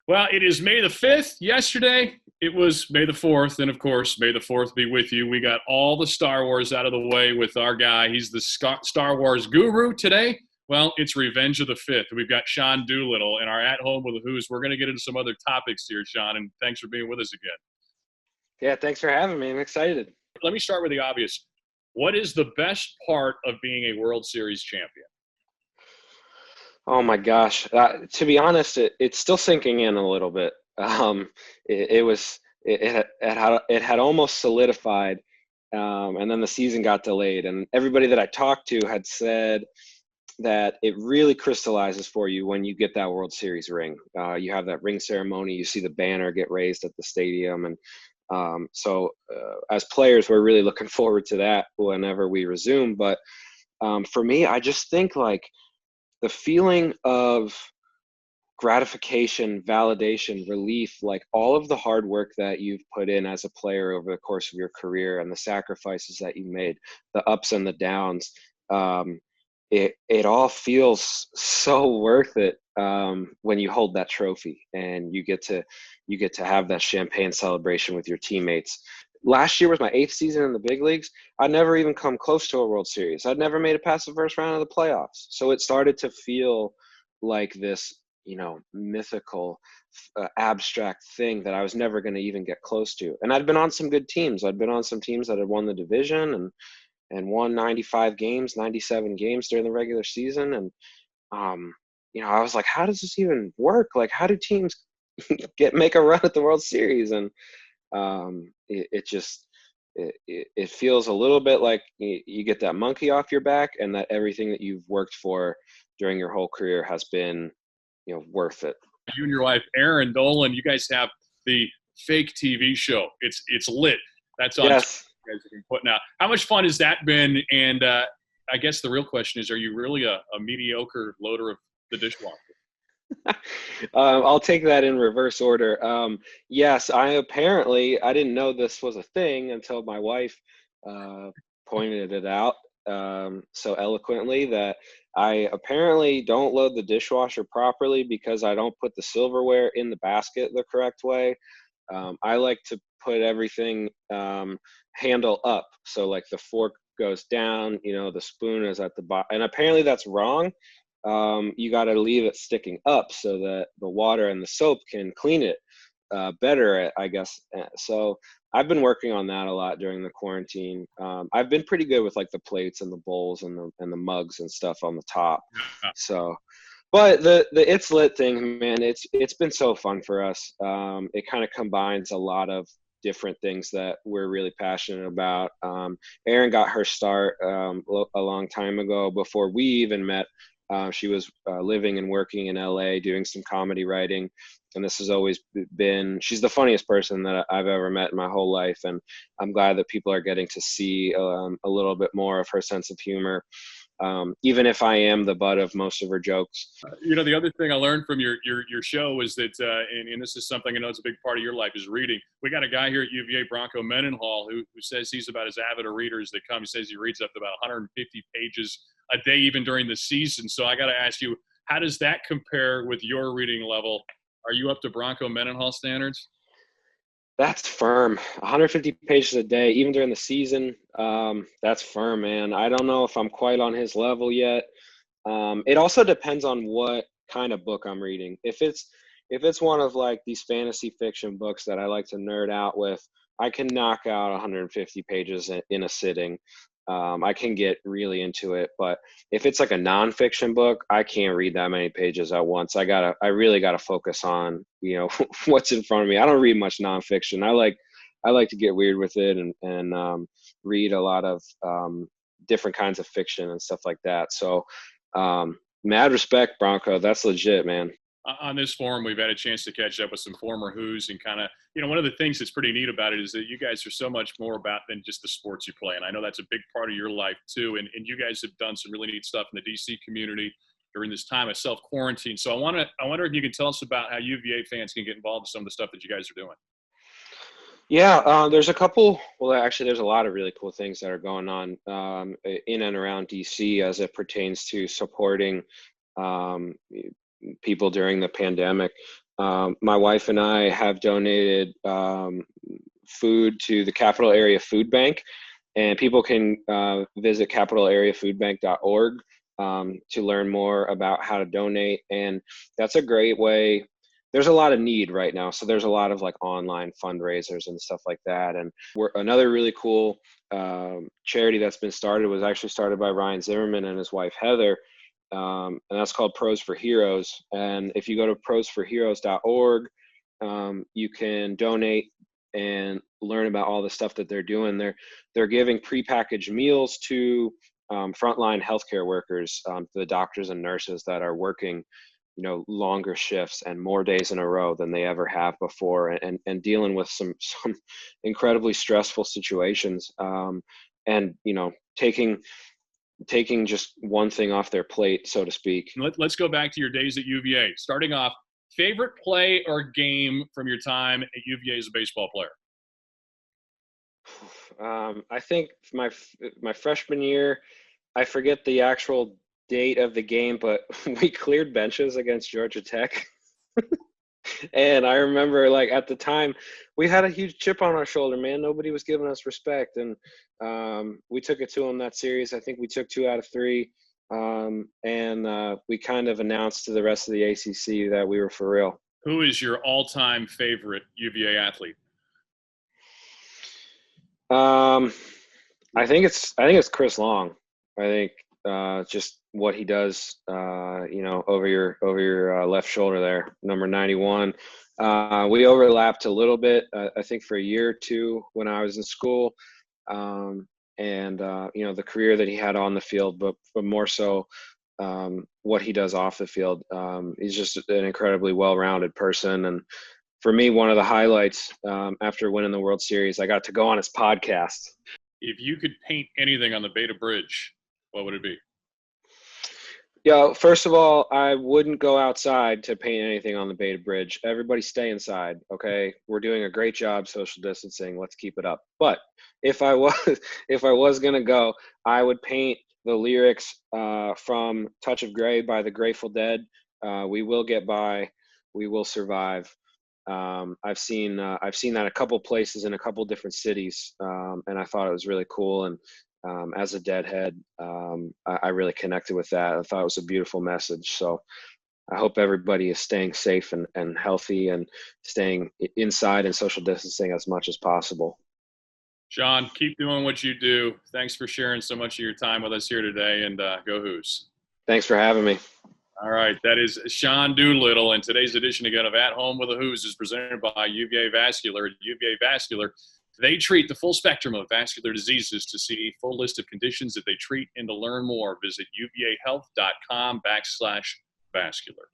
Well, it is May the 5th. Yesterday, it was May the 4th. And of course, May the 4th be with you. We got all the Star Wars out of the way with our guy. He's the Star Wars guru today. Well, it's Revenge of the 5th. We've got Sean Doolittle and our At Home with the HOOS. We're going to get into some other topics here, Sean, and thanks for being with us again. Yeah, thanks for having me. I'm excited. Let me start with the obvious. What is the best part of being a World Series champion? Oh my gosh. To be honest, it's still sinking in a little bit. It had almost solidified, and then the season got delayed. And everybody that I talked to had said that it really crystallizes for you when you get that World Series ring. You have that ring ceremony. You see the banner get raised at the stadium, and so as players, we're really looking forward to that whenever we resume. But for me, I just think like the feeling of gratification, validation, relief, like all of the hard work that you've put in as a player over the course of your career and the sacrifices that you made, the ups and the downs, it all feels so worth it when you hold that trophy and you get to have that champagne celebration with your teammates. Last year was my 8th season in the big leagues. I'd never even come close to a World Series. I'd never made it past the first round of the playoffs. So it started to feel like this, mythical, abstract thing that I was never going to even get close to. And I'd been on some good teams. I'd been on some teams that had won the division and won 95 games, 97 games during the regular season. And, I was like, how does this even work? Like, how do teams make a run at the World Series? And it feels a little bit like you get that monkey off your back, and that everything that you've worked for during your whole career has been, worth it. You and your wife, Erin Dolan, you guys have the fake TV show. It's lit. That's on. Yes. You guys have been putting out. How much fun has that been? And I guess the real question is, are you really a mediocre loader of the dishwasher? I'll take that in reverse order. Yes, I didn't know this was a thing until my wife pointed it out so eloquently, that I apparently don't load the dishwasher properly because I don't put the silverware in the basket the correct way. I like to put everything handle up. So like the fork goes down, the spoon is at the bottom. And apparently that's wrong. You got to leave it sticking up so that the water and the soap can clean it better, I guess. So I've been working on that a lot during the quarantine. I've been pretty good with like the plates and the bowls and the mugs and stuff on the top. So, but the It's Lit thing, man, it's been so fun for us. It kind of combines a lot of different things that we're really passionate about. Erin got her start a long time ago before we even met. She was living and working in LA doing some comedy writing. And this has always been, she's the funniest person that I've ever met in my whole life. And I'm glad that people are getting to see a little bit more of her sense of humor, even if I am the butt of most of her jokes. The other thing I learned from your show is that, and this is something I know it's a big part of your life, is reading. We got a guy here at UVA, Bronco Mendenhall, who says he's about as avid a reader as they come. He says he reads up to about 150 pages a day, even during the season. So I got to ask you, how does that compare with your reading level? Are you up to Bronco Mendenhall standards? That's firm. 150 pages a day, even during the season. That's firm, man. I don't know if I'm quite on his level yet. It also depends on what kind of book I'm reading. If it's one of like these fantasy fiction books that I like to nerd out with, I can knock out 150 pages in a sitting. I can get really into it. But if it's like a nonfiction book, I can't read that many pages at once. I really gotta focus on, what's in front of me. I don't read much nonfiction. I like to get weird with it and read a lot of different kinds of fiction and stuff like that. So mad respect, Bronco. That's legit, man. On this forum, we've had a chance to catch up with some former Who's, and kind of, one of the things that's pretty neat about it is that you guys are so much more about than just the sports you play. And I know that's a big part of your life too. And you guys have done some really neat stuff in the DC community during this time of self-quarantine. So I wonder if you can tell us about how UVA fans can get involved with some of the stuff that you guys are doing. Yeah, there's there's a lot of really cool things that are going on in and around DC as it pertains to supporting people during the pandemic. My wife and I have donated food to the Capital Area Food Bank, and people can visit capitalareafoodbank.org to learn more about how to donate. And that's a great way. There's a lot of need right now, so there's a lot of like online fundraisers and stuff like that. And another really cool charity that's been started was actually started by Ryan Zimmerman and his wife Heather, and that's called Pros for Heroes. And if you go to prosforheroes.org, you can donate and learn about all the stuff that they're doing. They're giving prepackaged meals to frontline healthcare workers, the doctors and nurses that are working, longer shifts and more days in a row than they ever have before, and dealing with some incredibly stressful situations, and taking just one thing off their plate, so to speak. Let's go back to your days at UVA. Starting off, favorite play or game from your time at UVA as a baseball player? I think my freshman year, I forget the actual date of the game, but we cleared benches against Georgia Tech. And I remember, like, at the time, we had a huge chip on our shoulder, man. Nobody was giving us respect. And we took it to them that series. I think we took 2 out of 3. And we kind of announced to the rest of the ACC that we were for real. Who is your all-time favorite UVA athlete? I think it's Chris Long. I think just what he does, over your left shoulder there, number 91. We overlapped a little bit, I think, for a year or two when I was in school, and the career that he had on the field, but more so what he does off the field. He's just an incredibly well-rounded person, and for me, one of the highlights after winning the World Series, I got to go on his podcast. If you could paint anything on the Beta Bridge, what would it be? Yeah, first of all, I wouldn't go outside to paint anything on the Beta Bridge. Everybody stay inside, okay? We're doing a great job social distancing. Let's keep it up. But if I was gonna go, I would paint the lyrics from Touch of Grey by the Grateful Dead. We will get by, we will survive. I've seen that a couple places in a couple different cities, and I thought it was really cool. And as a Deadhead, I really connected with that. I thought it was a beautiful message. So I hope everybody is staying safe and healthy and staying inside and social distancing as much as possible. Sean, keep doing what you do. Thanks for sharing so much of your time with us here today, and go HOOS. Thanks for having me. All right, that is Sean Doolittle, and today's edition again of At Home with the HOOS is presented by UVA Vascular. At UVA Vascular, they treat the full spectrum of vascular diseases. To see a full list of conditions that they treat and to learn more, visit uvahealth.com/vascular.